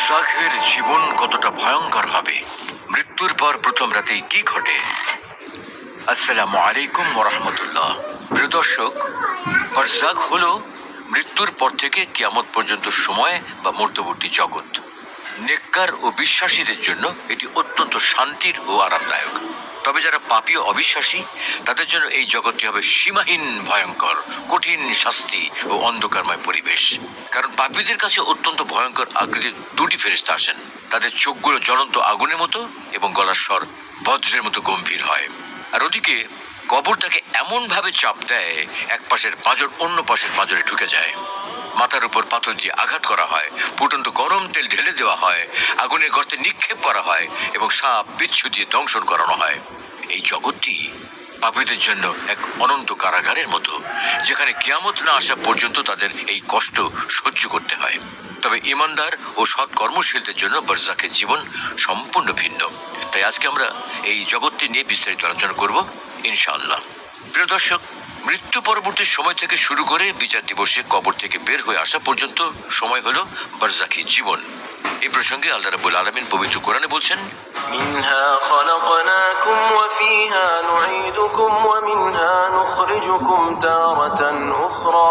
বারজাখের জীবন কতটা ভয়ঙ্কর হবে, মৃত্যুর পর প্রথম রাতেই কি ঘটে। আসসালামু আলাইকুম ওয়া রাহমাতুল্লাহ। প্রিয় দর্শক, বারজাখ হলো মৃত্যুর পর থেকে কিয়ামত পর্যন্ত সময় বা মধ্যবর্তী জগৎ। নেককার ও বিশ্বাসীদের জন্য এটি অত্যন্ত শান্তির ও আরামদায়ক। তবে যারা পাপী ও অবিশ্বাসী, তাদের জন্য এই জগৎটি হবে সীমাহীন ভয়ঙ্কর, কঠিন শাস্তি ও অন্ধকারময় পরিবেশ। কারণ পাপীদের কাছে অত্যন্ত ভয়ঙ্কর আকৃতির দুটি ফেরেশতা আসেন। তাদের চোখগুলো জ্বলন্ত আগুনের মতো এবং গলার স্বর বজ্রের মতো গম্ভীর হয়। আর ওদিকে কবর তাকে এমন ভাবে চাপ দেয়, এক পাশের পাঁজর অন্য পাশের পাঁজরে ঢুকে যায়। মাথার উপর পাথর দিয়ে আঘাত করা হয়, ফুটন্ত গরম তেল ঢেলে দেওয়া হয়, আগুনের গর্তে নিক্ষেপ করা হয় এবং সাপ বিচ্ছু দিয়ে দংশন করানো হয়। এই জগৎটি পাপীদের জন্য এক অনন্ত কারাগারের মতো, যেখানে কিয়ামত না আসা পর্যন্ত তাদের এই কষ্ট সহ্য করতে হয়। তবে ইমানদার ও সৎ কর্মশীলদের জন্য বারজাখের জীবন সম্পূর্ণ ভিন্ন। তাই আজকে আমরা এই জগৎটি নিয়ে বিস্তারিত আলোচনা করব ইনশাআল্লাহ। প্রিয় দর্শক, মৃত্যু পরবর্তী সময় থেকে শুরু করে বিচার দিবসে কবর থেকে বের হয়ে আসা পর্যন্ত সময় হলো বারজাখী জীবন। এই প্রসঙ্গে আল্লাহ রাব্বুল আলামিন পবিত্র কোরআনে বলছেন, মিনহা খলাকনাকুম ওয়া ফিহা নুঈদুকুম ওয়া মিনহা নুখরিজুকুম তারাতান উখরা।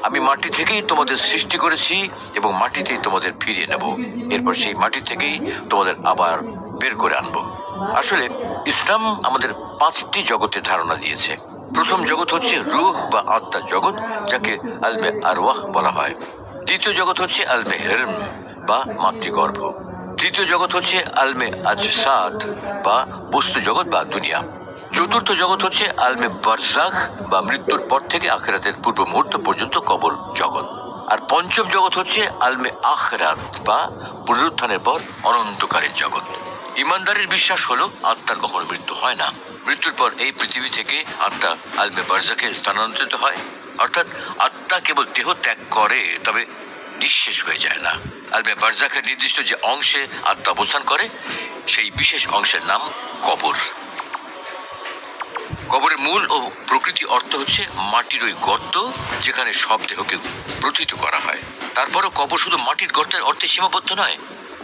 আমি মাটি থেকেই তোমাদের সৃষ্টি করেছি এবং মাটিতেই তোমাদের ফিরিয়ে নেব, এরপর সেই মাটি থেকেই তোমাদের আবার বের করে আনবো। আসলে ইসলাম আমাদের 5টি জগতের ধারণা দিয়েছে। প্রথম জগৎ হচ্ছে রূহ বা আত্মার জগৎ, যাকে আলমে আরওয়াহ বলা হয়। দ্বিতীয় জগৎ হচ্ছে আলমে হেরম বা মাতৃগর্ভ। তৃতীয় জগৎ হচ্ছে আলমে আজসাদ বা বস্তু জগৎ বা দুনিয়া। চতুর্থ জগৎ হচ্ছে আলমে বারজাখ বা মৃত্যুর পর থেকে আখিরাতের পূর্ব মুহূর্ত পর্যন্ত কবর জগৎ। আর পঞ্চম জগৎ হচ্ছে আলমে আখিরাত বা পুনরুত্থানের পর অনন্তকালের জগৎ। ইমানদারের বিশ্বাস হলো আত্মার কখনো মৃত্যু হয় না। মৃত্যুর পর এই পৃথিবী থেকে আত্মা আলমে বারজাখে স্থানান্তরিত হয়, অর্থাৎ আত্মা কেবল দেহ ত্যাগ করে, তবে নিঃশেষ হয়ে যায় না। আলমে বারজাখের নির্দিষ্ট যে অংশে আত্মা অবস্থান করে, সেই বিশেষ অংশের নাম কবর। কবরের মূল ও প্রকৃতি অর্থ হচ্ছে মাটির ওই গর্ত, যেখানে সব দেহকে প্রথিত করা হয়। তারপরও কবর শুধু মাটির গর্তের অর্থে সীমাবদ্ধ নয়,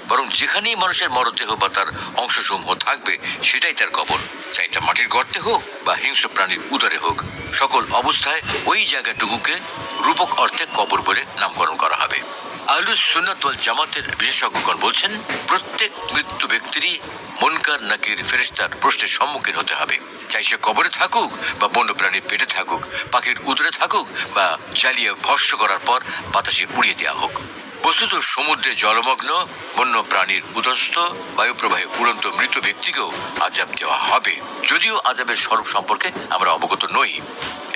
বরং যেখানেই মানুষের মরদেহ বা তার অংশসমূহ থাকবে, সেটাই তার কবর। চাই তা মাটির গর্তে হোক বা হিংস্র প্রাণীর উদরে হোক, সকল অবস্থায় ওই জায়গাটুকুকে রূপক অর্থে কবর বলে নামকরণ করা হবে। আহলুস সুন্নাত ওয়াল জামাতের বিশেষজ্ঞগণ বলছেন, প্রত্যেক মৃত্যু ব্যক্তিরই মুনকার নাকির ফেরেশতার প্রশ্নের সম্মুখীন হতে হবে। চাই সে কবরে থাকুক বা বন্য প্রাণীর পেটে থাকুক, পাখির উদরে থাকুক বা জ্বালিয়ে ভস্ম করার পর বাতাসে উড়িয়ে দেওয়া হোক। বস্তুত সমুদ্রে জলমগ্ন বন্য প্রাণীর উদস্ত বায়ুপ্রবাহে উড়ন্ত মৃত ব্যক্তিকেও আযাব দেওয়া হবে, যদিও আযাবের স্বরূপ সম্পর্কে আমরা অবগত নই।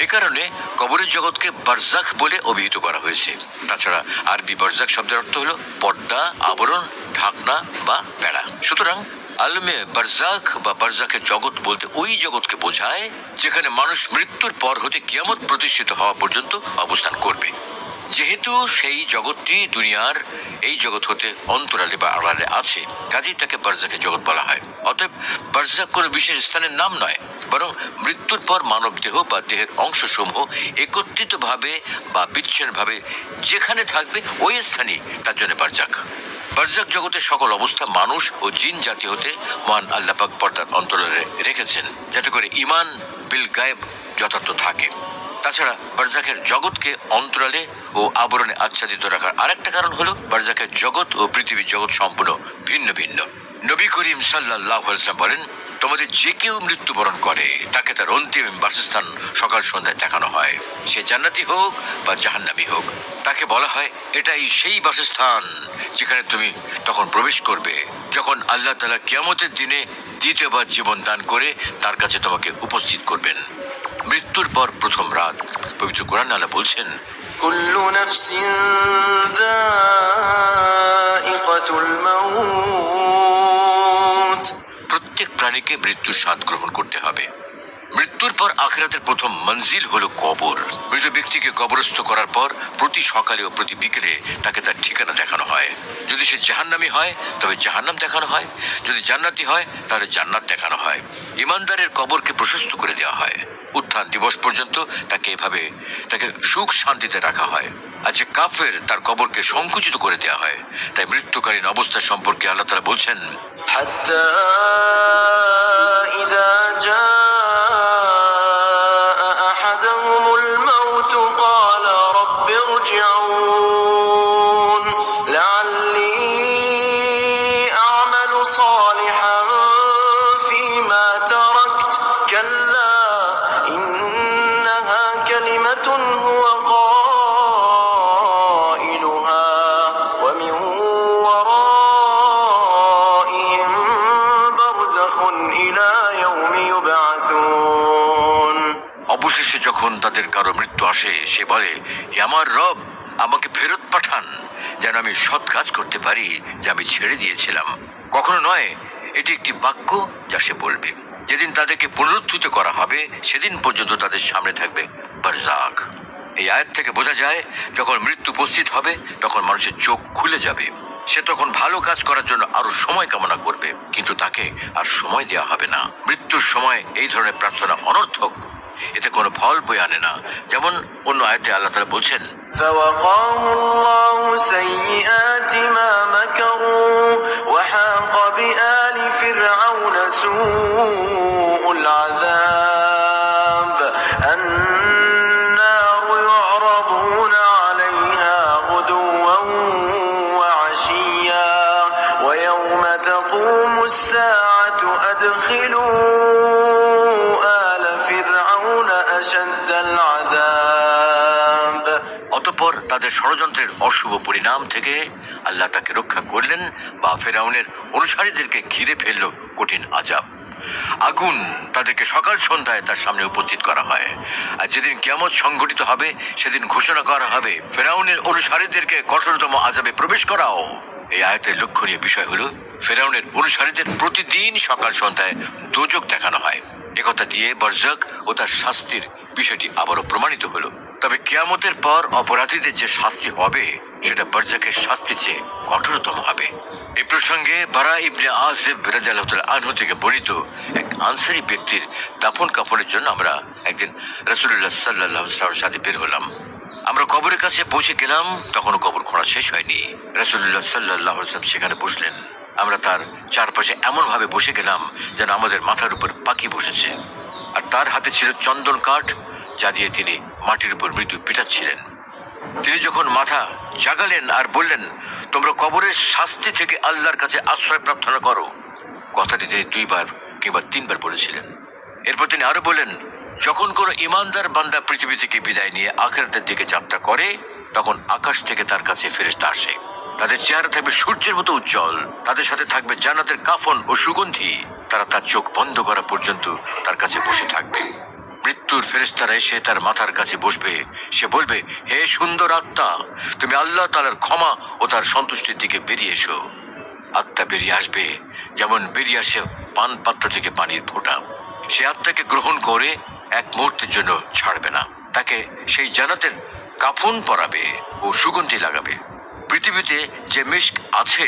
এ কারণে কবরের জগৎকে বারজাখ বলে অভিহিত করা হয়েছে। তাছাড়া আরবি বারজাখ শব্দের অর্থ হলো পর্দা, আবরণ, ঢাকনা বা বেড়া। সুতরাং আলমে বারজাখ বা বারজাখের জগৎ বলতে ওই জগৎকে বোঝায় যেখানে মানুষ মৃত্যুর পর হতে কিয়ামত প্রতিষ্ঠিত হওয়া পর্যন্ত অবস্থান করবে। যেহেতু সেই জগৎটি দুনিয়ার এই জগৎ হতে অন্তরালে বা আড়ালে আছে, কাজেই তাকে বারজাখের জগৎ বলা হয়। অতএব বারজাখ কোনো বিশেষ স্থানের নাম নয়, বরং মৃত্যুর পর মানব দেহ বা দেহের অংশসমূহ একত্রিতভাবে বা বিচ্ছিন্নভাবে যেখানে থাকবে, ওই স্থানই তার জন্য বারজাখ। বারজাখ জগতের সকল অবস্থা মানুষ ও জিন জাতি হতে মহান আল্লাহ পাক পর্দার অন্তরালে রেখেছেন, যাতে করে ঈমান বিল গায়েব যথার্থ থাকে। তাছাড়া বারজাখের জগৎকে অন্তরালে ও আবরণে আচ্ছাদিত রাখার আরেকটা কারণ হলো, বারজাখের জগৎ ও পৃথিবীর জগৎ সম্পূর্ণ ভিন্ন ভিন্ন। নবী করিম সাল্লাল্লাহু আলাইহি ওয়াসাল্লাম বলেন, তোমাদের যে কেউ মৃত্যুবরণ করে তাকে তার অন্তিম বাসস্থান সকাল সন্ধ্যায় দেখানো হয়, সে জান্নাতি হোক বা জাহান্নামী হোক। তাকে বলা হয়, এটাই সেই বাসস্থান যেখানে তুমি তখন প্রবেশ করবে, যখন আল্লাহ তাআলা কিয়ামতের দিনে দ্বিতীয়বার জীবন দান করে তার কাছে তোমাকে উপস্থিত করবেন। মৃত্যুর পর প্রথম রাত। পবিত্র কোরআন আল্লাহ বলছেন, কুল্লু নাফসিন যায়িকাতুল মাউত। প্রত্যেক প্রাণীকে মৃত্যুর স্বাদ গ্রহণ করতে হবে। মৃত্যুর পর আখিরাতের প্রথম মঞ্জিল হলো কবর। মৃত ব্যক্তিকে কবরস্থ করার পর প্রতি সকালে ও প্রতি বিকেলে তাকে তার ঠিকানা দেখানো হয়। যদি সে জাহান্নামী হয় তবে জাহান্নাম দেখানো হয়, যদি জান্নাতি হয় তাহলে জান্নাত দেখানো হয়। ঈমানদারের কবরকে প্রশস্ত করে দেওয়া হয়। উত্থান দিবস পর্যন্ত তাকে সুখ শান্তিতে রাখা হয়। আর যে কাফের, তার কবরকে সংকুচিত করে দেওয়া হয়। তাই মৃত্যুকালীন অবস্থা সম্পর্কে আল্লাহ তাআলা বলছেন, حتى إذا جاء أحدهم الموت قال رب ارجعون لعلي أعمل صالحا فيما تركت كلا إنها كلمة هو قائلها ومن ورائهم برزخ إلى يوم يبعثون অবশেষে যখন তাদের কারো মৃত্যু আসে, সে বলে, হে আমার রব, আমাকে ফেরত পাঠান, যেন আমি সৎ কাজ করতে পারি যা আমি ছেড়ে দিয়েছিলাম। কখনো নয়, এটি একটি বাক্য যা সে বলবে। যেদিন তাদেরকে পুনরুত্থিত করা হবে, সেদিন পর্যন্ত তাদের সামনে থাকবে বারজাখ। এই আয়াত থেকে বোঝা যায়, যখন মৃত্যু উপস্থিত হবে তখন মানুষের চোখ খুলে যাবে। সে তখন ভালো কাজ করার জন্য আরো সময় কামনা করবে, কিন্তু তাকে আর সময় দেওয়া হবে না। মৃত্যুর সময় এই ধরনের প্রার্থনা অনর্থক, এতে কোনো ফল বয়ে আনে না। যেমন অন্য আয়াতে আল্লাহ তাআলা বলছেন, فوقاه الله سيئات ما مكروا وحاق بآل فرعون سوء العذاب النار يعرضون عليها غدوا وعشيا ويوم تقوم الساعة أدخلوا آل فرعون أشد العذاب অতঃপর তাদের ষড়যন্ত্রের অশুভ পরিণাম থেকে আল্লাহ তাকে রক্ষা করলেন, বা ফেরাউনের অনুসারীদেরকে ঘিরে ফেলল কঠিন আযাব। আগুন তাদেরকে সকাল সন্ধ্যায় তার সামনে উপস্থিত করা হয়। আর যেদিন কিয়ামত সংঘটিত হবে, সেদিন ঘোষণা করা হবে, ফেরাউনের অনুসারীদেরকে কঠোরতম আযাবে প্রবেশ করাও। এই আয়াতের লক্ষণীয় বিষয় হলো, ফেরাউনের অনুসারীদের প্রতিদিন সকাল সন্ধ্যায় দোজখ দেখানো হয়। একথা দিয়ে বারজাখ ও তার শাস্তির বিষয়টি আবারও প্রমাণিত হলো। তবে কিয়ামতের পর অপরাধীদের যে শাস্তি হবে, সেটা বারজাখের শাস্তি চেয়ে কঠোরতম হবে। এই প্রসঙ্গে বারা ইবনে আযিব রাদিয়াল্লাহু তাআলা আনহু থেকে বর্ণিত এক আনসারী ব্যক্তির দাফন কাফনের জন্য আমরা একদিন রাসূলুল্লাহ সাল্লাল্লাহু আলাইহি ওয়াসাল্লামের সাথে বের হলাম। আমরা কবরের কাছে পৌঁছে গেলাম, তখনও কবর খোঁড়া শেষ হয়নি। রাসূলুল্লাহ সাল্লাল্লাহু আলাইহি ওয়াসাল্লাম সেখানে বসলেন। আমরা তার চারপাশে এমন ভাবে বসে গেলাম যেন আমাদের মাথার উপর পাখি বসেছে। আর তার হাতে ছিল চন্দন কাঠ, যা দিয়ে তিনি মাটির উপর মৃত্যু পিটাচ্ছিলেন। তিনি যখন মাথা জাগালেন আর বললেন, তোমরা কবরের শাস্তি থেকে আল্লাহর কাছে আশ্রয় প্রার্থনা করো, কথাটি তিনি 2 বার কিংবা 3 বার বলেছিলেন। এরপর তিনি আরো বললেন, যখন কোনো ইমানদার বান্দা পৃথিবী থেকে বিদায় নিয়ে আখিরাতের দিকে যাত্রা করে, তখন আকাশ থেকে তার কাছে ফেরেশতা আসে। তাদের চেহারা থাকবে সূর্যের মতো উজ্জ্বল, তাদের সাথে থাকবে জান্নাতের কাফন ও সুগন্ধি। তারা তার চোখ বন্ধ করা পর্যন্ত তার কাছে বসে থাকবে। মৃত্যুর ফেরেশতারা এসে তার মাথার কাছে বসবে। সে বলবে, হে সুন্দর আত্মা, তুমি আল্লাহ তাআলার ক্ষমা ও তার সন্তুষ্টির দিকে বেরিয়ে এসো। আত্মা বেরিয়ে আসবে যেমন বেরিয়ে আসে পান পাত্র থেকে পানির ফোঁটা। সে আত্মাকে গ্রহণ করে এক মুহূর্তের জন্য ছাড়বে না। তাকে সেই জান্নাতের কাফন পরাবে ও সুগন্ধি লাগাবে। পৃথিবীতে যে মিস্ক আছে,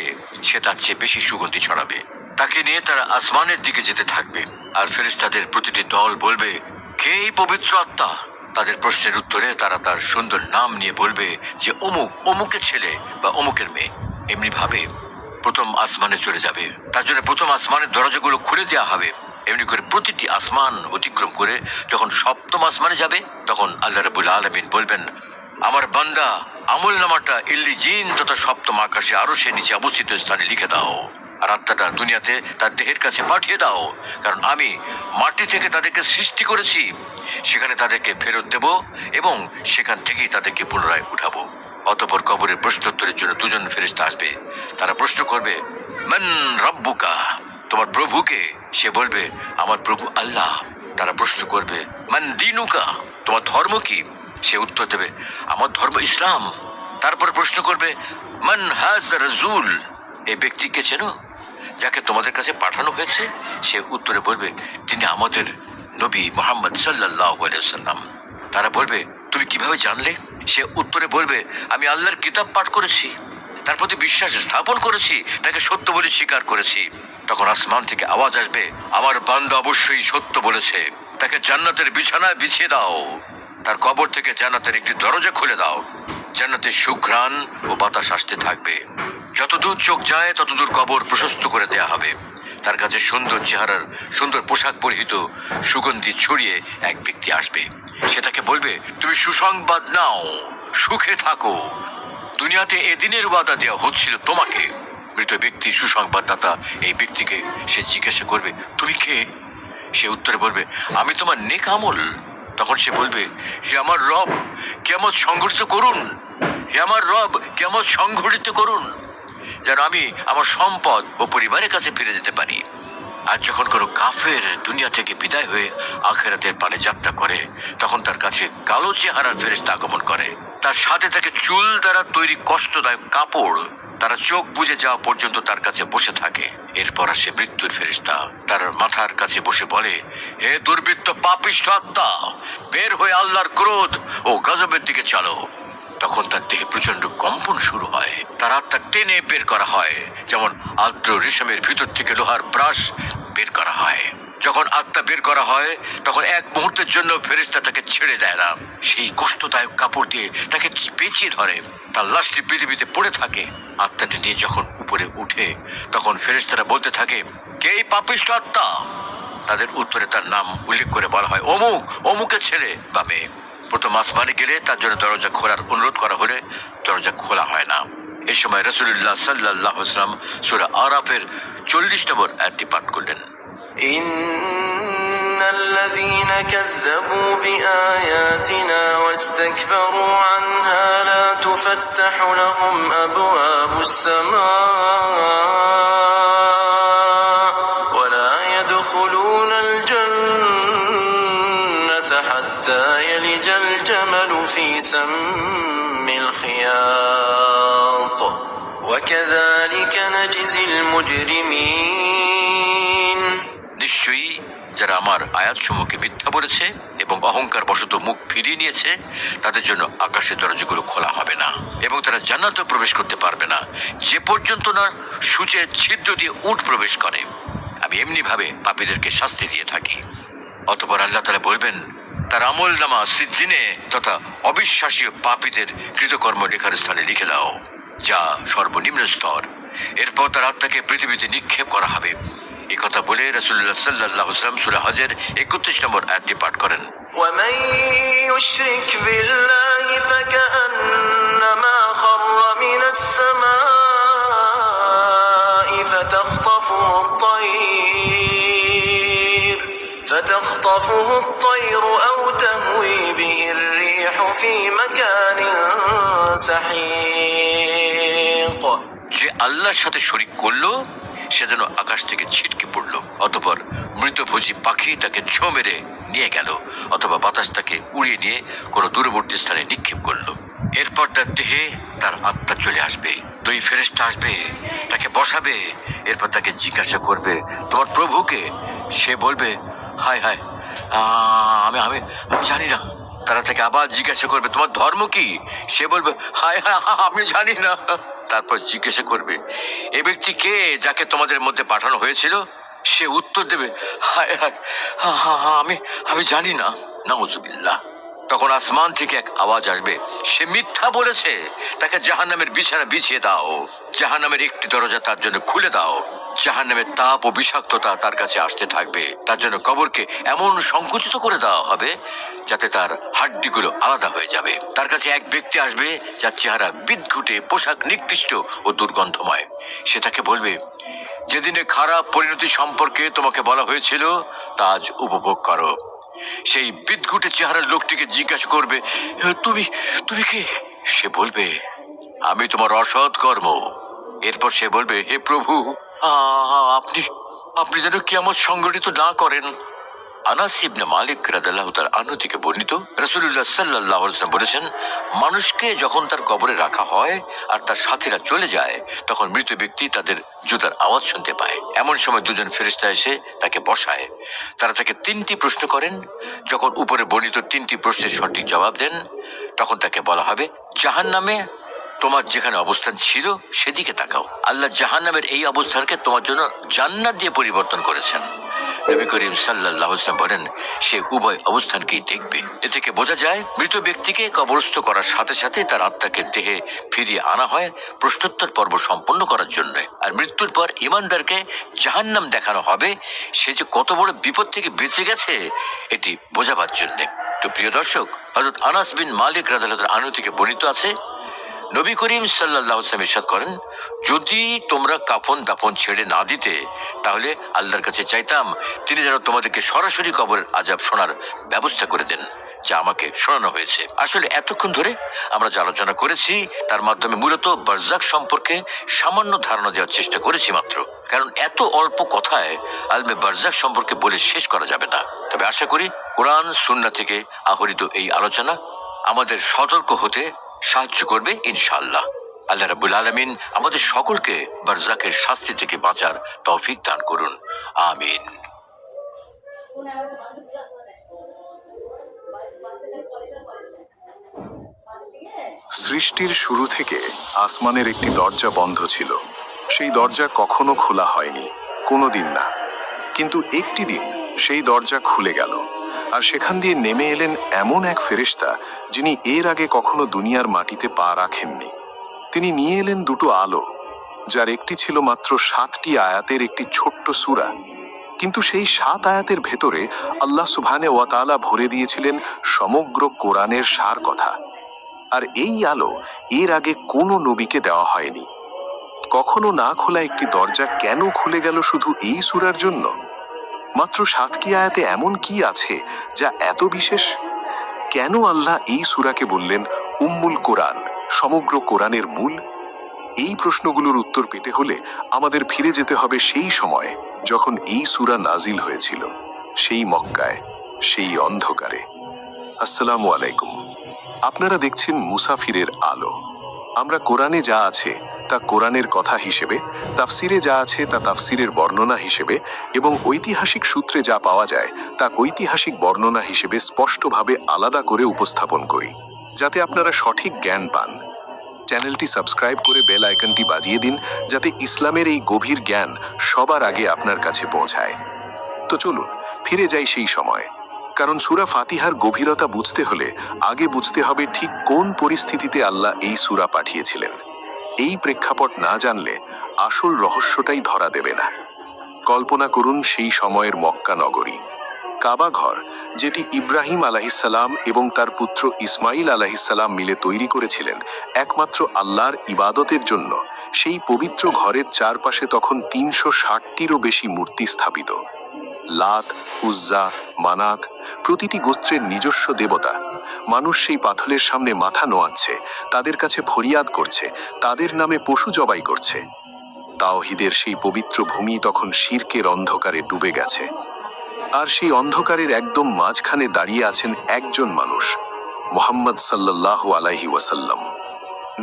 সে তার চেয়ে বেশি সুগন্ধি ছড়াবে। তাকে নিয়ে তারা আসমানের দিকে যেতে থাকবে। আর ফেরেশতাদের প্রতিটি দল বলবে, কে এই পবিত্র আত্মা? তাদের প্রশ্নের উত্তরে তারা তার সুন্দর নাম নিয়ে বলবে যে অমুক, অমুকের ছেলে বা অমুকের মেয়ে। এমনি ভাবে প্রথম আসমানে চলে যাবে। তার জন্য প্রথম আসমানের দরজাগুলো খুলে দেওয়া হবে। এমনি করে প্রতিটি আসমান অতিক্রম করে যখন সপ্তম আসমানে যাবে, তখন আল্লাহ রাব্বুল আলামিন বলবেন, আমার বান্দা আমল নামাটা ইল্লিজিন তথা সপ্তম আকাশে আরশের নিচে অবস্থিত স্থানে লিখে দাও। আর আত্মাটা দুনিয়াতে তার দেহের কাছে পাঠিয়ে দাও, কারণ আমি মাটি থেকে তাদেরকে সৃষ্টি করেছি। সেখানে তাদেরকে ফেরত দেব এবং সেখান থেকেই তাদেরকে পুনরায় উঠাবো। অতঃপর কবরের প্রশ্নোত্তরের জন্য 2 জন ফেরেশতা আসবে। তারা প্রশ্ন করবে, মান রাব্বুকা, তোমার প্রভুকে? সে বলবে, আমার প্রভু আল্লাহ। তারা প্রশ্ন করবে, মান দীনুকা, তোমার ধর্ম কি? সে উত্তর দেবে, আমার ধর্ম ইসলাম। তারপর প্রশ্ন করবে, মান হাযা রাসূল, এই ব্যক্তিকে চেনো যাকে তোমাদের কাছে পাঠানো হয়েছে? সে উত্তরে বলবে, তিনি আমাদের নবী মুহাম্মদ সাল্লাল্লাহু আলাইহি ওয়াসাল্লাম। তারা বলবে, তুমি কিভাবে জানলে? সে উত্তরে বলবে, আমি আল্লাহর কিতাব পাঠ করেছি, তার প্রতি বিশ্বাস স্থাপন করেছি, তাকে সত্য বলে স্বীকার করেছি। তখন আসমান থেকে আওয়াজ আসবে, আমার বান্দা অবশ্যই সত্য বলেছে। তাকে জান্নাতের বিছানায় বিছিয়ে দাও, তার কবর থেকে জান্নাতের একটি দরজা খুলে দাও, জান্নাতের সুঘ্রাণ ও বাতাস আসতে থাকবে। যতদূর চোখ যায় ততদূর কবর প্রশস্ত করে দেয়া হবে। তার কাছে সুন্দর চেহারার, সুন্দর পোশাক পরিহিত, সুগন্ধি ছড়িয়ে এক ব্যক্তি আসবে। সে তাকে বলবে, তুমি সুসংবাদ নাও, সুখে থাকো, দুনিয়াতে এদিনের ওয়াদা দেওয়া হচ্ছিল তোমাকে। মৃত ব্যক্তি সুসংবাদদাতা এই ব্যক্তিকে সে জিজ্ঞাসা করবে, তুমি কে? সে উত্তরে বলবে, আমি তোমার নেক আমল। তখন সে বলবে, হে আমার রব, কিয়ামত সংঘটিত করুন, হে আমার রব, কিয়ামত সংঘটিত করুন, যেন আমি আমার সম্পদ ও পরিবারের কাছে ফিরে যেতে পারি। আর যখন কোনো কাফের দুনিয়া থেকে বিদায় হয়ে আখিরাতের পানে যাত্রা করে, তখন তার কাছে কালো চেহারার ফেরেশতা আগমন করে। তার সাথে থাকে চুল দ্বারা তৈরি কষ্টদায়ক কাপড়। তারা চোখ বুজে যাওয়া পর্যন্ত তার কাছে বসে থাকে। এরপর আসে মৃত্যুর ফেরেশতা, তার মাথার কাছে বসে বলে, হে দুর্বৃত্ত পাপিষ্ঠ আত্মা, বের হয়ে আল্লাহর ক্রোধ ও গজবের দিকে চলো। তখন তার দেহে প্রচন্ড কম্পন শুরু হয়, তার আত্মা টেনে বের করা হয়, যেমন আর্দ্র রেশমের ভিতর থেকে লোহার ব্রাশ বের করা হয়। যখন আত্মা বের করা হয়, তখন এক মুহূর্তের জন্য ফেরেশতা তাকে ছেড়ে দেয় না। সেই কষ্টদায়ক কাপড় দিয়ে তাকে পেঁচিয়ে ধরে। তার লাশটি পৃথিবীতে পড়ে থাকে। আত্মাটি নিয়ে যখন উপরে উঠে, তখন ফেরেশতারা বলতে থাকে, কে এই পাপিষ্ঠ আত্মা? তাদের উত্তরে তার নাম উল্লেখ করে বলা হয়, অমুক, অমুকের ছেলে বা মেয়ে। প্রথম আসমানে গেলে তার জন্য দরজা খোলার অনুরোধ করা হলে দরজা খোলা হয় না। এই সময় রাসূলুল্লাহ সাল্লাল্লাহু আলাইহি ওয়াসাল্লাম সূরা আরাফের 40 নম্বর আয়াতটি পাঠ করলেন। إن الذين كذبوا بآياتنا واستكبروا عنها لا تفتح لهم أبواب السماء ولا يدخلون الجنة حتى يلج الجمل في سم الخياط وكذلك نجزي المجرمين নিশ্চয়ই যারা আমার আয়াতসমূহকে মিথ্যা বলেছে এবং অহংকার বশত মুখ ফিরিয়ে নিয়েছে, তাদের জন্য আকাশের দরজাগুলো খোলা হবে না এবং তারা জান্নাতেও প্রবেশ করতে পারবে না, যে পর্যন্ত না সূচের ছিদ্র দিয়ে উট প্রবেশ করে। আমি এমনি ভাবে পাপীদেরকে শাস্তি দিয়ে থাকি। অতঃপর আল্লাহ তাআলা বলবেন, তার আমল নামা সিজ্জিনে তথা অবিশ্বাসী পাপীদের কৃতকর্ম লেখার স্থানে লিখে দাও, যা সর্বনিম্ন স্তর। এরপর তার আত্মাকে পৃথিবীতে নিক্ষেপ করা হবে। এই কথা বলে রাসূলুল্লাহ সাল্লাল্লাহু আলাইহি ওয়াসাল্লাম সূরা হজের 31 নম্বর আয়াতটি পাঠ করেন। ومن يشرك بالله فكأنما خر من السماء فتخطفه الطير أو تهوي به الريح في مكان سحيق যে আল্লাহর সাথে শরীক করলো, সে যেন আকাশ থেকে ছিটকে পড়লো। অতঃপর মৃতভোজী পাখি তাকে ছো মেরে নিয়ে গেল, অথবা বাতাস তাকে উড়িয়ে নিয়ে কোনো দূরবর্তী স্থানে নিক্ষেপ করলো। এরপর তার দেহে তার আত্মা চলে আসবে। দুই ফেরেশতা আসবে, তাকে বসাবে। এরপর তাকে জিজ্ঞাসা করবে, তোমার প্রভুকে? সে বলবে, হায় হায়, আমি আমি আমি জানি না। তারা তাকে আবার জিজ্ঞাসা করবে, তোমার ধর্ম কি? সে বলবে, হায় হায়, আমি জানি না। তারপর জিজ্ঞাসা করবে, এ ব্যক্তি কে যাকে তোমাদের মধ্যে পাঠানো হয়েছিল? সে উত্তর দেবে, হায় হায়, আমি জানি না। নাউজুবিল্লাহ। তখন আসমান থেকে এক আওয়াজ আসবে, সে মিথ্যা বলেছে, তাকে জাহান্নামের বিছানা বিছিয়ে দাও, জাহান্নামের একটি দরজা তার জন্য খুলে দাও। জাহান্নামের তাপ ও বিষাক্ততা তার কাছে আসতে থাকবে। তার জন্য কবরকে এমন সংকুচিত করে দেওয়া হবে যাতে তার হাড্ডিগুলো আলাদা হয়ে যাবে। তার কাছে এক ব্যক্তি আসবে যার চেহারা বিদঘুটে, পোশাক নিকৃষ্ট ও দুর্গন্ধময়। সে তাকে বলবে, যেদিনে খারাপ পরিণতি সম্পর্কে তোমাকে বলা হয়েছিল তা আজ উপভোগ করো। সেই বিদঘুটে চেহারার লোকটিকে জিজ্ঞাসা করবে, তুমি তুমি কে? সে বলবে, আমি তোমার অসৎ কর্ম। এরপর সে বলবে, হে প্রভু, আপনি আপনি যেন কিয়ামত সংগঠিত না করেন। আনাস ইবনে মালিক রাদিয়াল্লাহু তাআলা আনহু থেকে বর্ণিত, রাসূলুল্লাহ সাল্লাল্লাহু আলাইহি ওয়াসাল্লাম বলেছেন, মানুষকে যখন তার কবরে রাখা হয় আর তার সাথীরা চলে যায়, তখন মৃত ব্যক্তি তাদের জুতার আওয়াজ শুনতে পায়। এমন সময় দুজন ফেরেশতা এসে তাকে বসায়। তারা তাকে 3টি প্রশ্ন করেন। যখন উপরে বর্ণিত 3টি প্রশ্নের সঠিক জবাব দেন, তখন তাকে বলা হবে, জাহান্নামে তোমার যেখানে অবস্থান ছিল সেদিকে তাকাও। আল্লাহ জাহান্নামের এই অবস্থানকে তোমার জন্য জান্নাত দিয়ে পরিবর্তন করেছেন। নবী করিম সাল্লাল্লাহু আলাইহি ওয়াসাল্লাম বলেন, সে উভয় অবস্থানকেই দেখবে। এ থেকে বোঝা যায় মৃত ব্যক্তিকে কবরস্থ করার সাথে সাথে তার আত্মাকে দেহে ফিরিয়ে আনা হয় প্রশ্নোত্তর পর্ব সম্পন্ন করার জন্য। আর মৃত্যুর পর ঈমানদারকে জাহান্নাম দেখানো হবে, সে যে কত বড় বিপদ থেকে বেঁচে গেছে এটি বোঝাবার জন্য। তো প্রিয় দর্শক, হযরত আনাস বিন মালিক রাদিয়াল্লাহু আনহু থেকে বর্ণিত আছে, নবী করিম সাল্লাল্লাহু আলাইহি ওয়াসাল্লাম ইরশাদ করেন, যদি তোমরা কাফন দাফন ছেড়ে না দিতে তাহলে আল্লাহর কাছে চাইতাম তিনি যেন তোমাদেরকে সরাসরি কবরের আযাব শোনার ব্যবস্থা করে দেন, যা আমাকে শোনানো হয়েছে। আসলে এতক্ষণ ধরে আমরা যে আলোচনা করেছি তার মাধ্যমে মূলত বারজাক সম্পর্কে সামান্য ধারণা দেওয়ার চেষ্টা করেছি মাত্র, কারণ এত অল্প কথায় আলমে বারজাক সম্পর্কে বলে শেষ করা যাবে না। তবে আশা করি কোরআন সুন্নাহ থেকে আহরিত এই আলোচনা আমাদের সতর্ক হতে সাহায্য করবে ইনশাআল্লাহ। আল্লাহ রাব্বুল আলামিন আমাদের সকলকে বারজাকের শাস্তি থেকে বাঁচার তৌফিক দান করুন, আমিন। সৃষ্টির শুরু থেকে আসমানের একটি দরজা বন্ধ ছিল। সেই দরজা কখনো খোলা হয়নি, কোনোদিন না। কিন্তু একটি দিন সেই দরজা খুলে গেল, আর সেখান দিয়ে নেমে এলেন এমন এক ফেরেশতা যিনি এর আগে কখনো দুনিয়ার মাটিতে পা রাখেননি। তিনি নিয়ে এলেন দুটো আলো, যার একটি ছিল মাত্র 7টি আয়াতের একটি ছোট্ট সূরা। কিন্তু সেই 7 আয়াতের ভেতরে আল্লাহ সুবহানাহু ওয়া তাআলা ভরে দিয়েছিলেন সমগ্র কোরআনের সার কথা। আর এই আলো এর আগে কোনো নবীকে দেওয়া হয়নি। কখনো না খোলা একটি দরজা কেন খুলে গেল শুধু এই সূরার জন্য? মাত্র 7টি আয়াতে এমন কি আছে যা এত বিশেষ? কেন আল্লাহ এই সূরাকে বললেন উম্মুল কোরআন, সমগ্র কোরআনের মূল? এই প্রশ্নগুলোর উত্তর পেতে হলে আমাদের ফিরে যেতে হবে সেই সময়ে যখন এই সূরা নাজিল হয়েছিল, সেই মক্কায়, সেই অন্ধকারে। আসসালামু আলাইকুম। আপনারা দেখছেন মুসাফিরের আলো। আমরা কোরআনে যা আছে তা কোরআনের কথা হিসেবে, তাফসিরে যা আছে তা তাফসিরের বর্ণনা হিসেবে, এবং ঐতিহাসিক সূত্রে যা পাওয়া যায় তা ঐতিহাসিক বর্ণনা হিসেবে স্পষ্টভাবে আলাদা করে উপস্থাপন করি, যাতে আপনারা সঠিক জ্ঞান পান। চ্যানেলটি সাবস্ক্রাইব করে বেল আইকনটি বাজিয়ে দিন, যাতে ইসলামের এই গভীর জ্ঞান সবার আগে আপনার কাছে পৌঁছায়। তো চলুন ফিরে যাই সেই সময়, কারণ সূরা ফাতিহার গভীরতা বুঝতে হলে আগে বুঝতে হবে ঠিক কোন পরিস্থিতিতে আল্লাহ এই সূরা পাঠিয়েছিলেন। এই প্রেক্ষাপট না জানলে আসল রহস্যটাই ধরা দেবে না। কল্পনা করুন সেই সময়ের মক্কা নগরী, কাবা ঘর, যেটি ইব্রাহিম আলাইহিসসালাম এবং তার পুত্র ইসমাইল আলাইহিসসালাম মিলে তৈরি করেছিলেন একমাত্র আল্লাহর ইবাদতের জন্য। সেই পবিত্র ঘরের চারপাশে তখন 360টিরও বেশি মূর্তি স্থাপিত। লাত, উজ্জা, মানাত, প্রতিটি গোত্রের নিজস্ব দেবতা। মানুষ সেই পাথরের সামনে মাথা নোয়াচ্ছে, তাদের কাছে ফরিয়াদ করছে, তাদের নামে পশু জবাই করছে। তাওহীদের সেই পবিত্র ভূমি তখন শিরকের অন্ধকারে ডুবে গেছে। আর সেই অন্ধকারের একদম মাঝখানে দাঁড়িয়ে আছেন একজন মানুষ, মুহাম্মদ সাল্লাল্লাহু আলাইহি ওয়াসাল্লাম।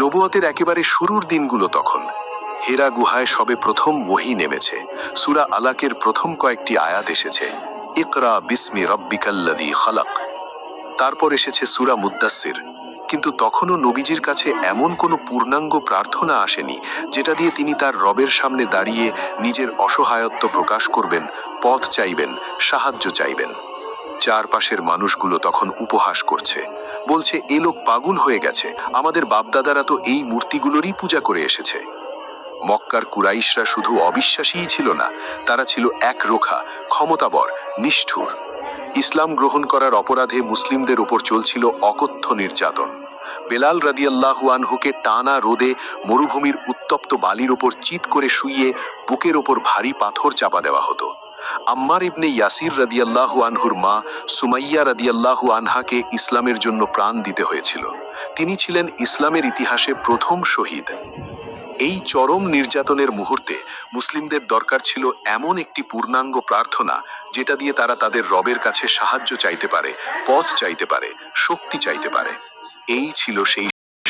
নবুয়তের একেবারে শুরুর দিনগুলো তখন। হেরা গুহায় সবে প্রথম ওহী নেমেছে। সূরা আলাকের প্রথম কয়েকটি আয়াত এসেছে, ইকরা বিসমি রাব্বিকাল্লাযী খালাক। তারপর এসেছে সূরা মুদ্দাসসির। কিন্তু তখনও নবীজির কাছে এমন কোনো পূর্ণাঙ্গ প্রার্থনা আসেনি যেটা দিয়ে তিনি তার রবের সামনে দাঁড়িয়ে নিজের অসহায়ত্ব প্রকাশ করবেন, পথ চাইবেন, সাহায্য চাইবেন। চারপাশের মানুষগুলো তখন উপহাস করছে, বলছে এ লোক পাগল হয়ে গেছে, আমাদের বাপদাদারা তো এই মূর্তিগুলোরই পূজা করে এসেছে। মক্কার কুরাইশরা শুধু অবিশ্বাসীই ছিল না, তারা ছিল একরোখা, ক্ষমতাবর, নিষ্ঠুর। ইসলাম গ্রহণ করার অপরাধে মুসলিমদের উপর চলছিল অকথ্য নির্যাতন। বেলাল রাদিয়াল্লাহু আনহুকে টানা রোদে মরুভূমির উত্তপ্ত বালির ওপর চিৎ করে শুইয়ে বুকের ওপর ভারী পাথর চাপা দেওয়া হতো। আম্মার ইবনে ইয়াসির রাদিয়াল্লাহু আনহুর মা সুমাইয়া রাদিয়াল্লাহু আনহাকে ইসলামের জন্য প্রাণ দিতে হয়েছিল। তিনি ছিলেন ইসলামের ইতিহাসে প্রথম শহীদ। এই চরম নির্যাতনের মুহূর্তে মুসলিমদের দরকার ছিল এমন একটি পূর্ণাঙ্গ প্রার্থনা যেটা দিয়ে তারা তাদের রবের কাছে সাহায্য চাইতে পারে, পথ চাইতে পারে, শক্তি চাইতে পারে। এই ছিল সেই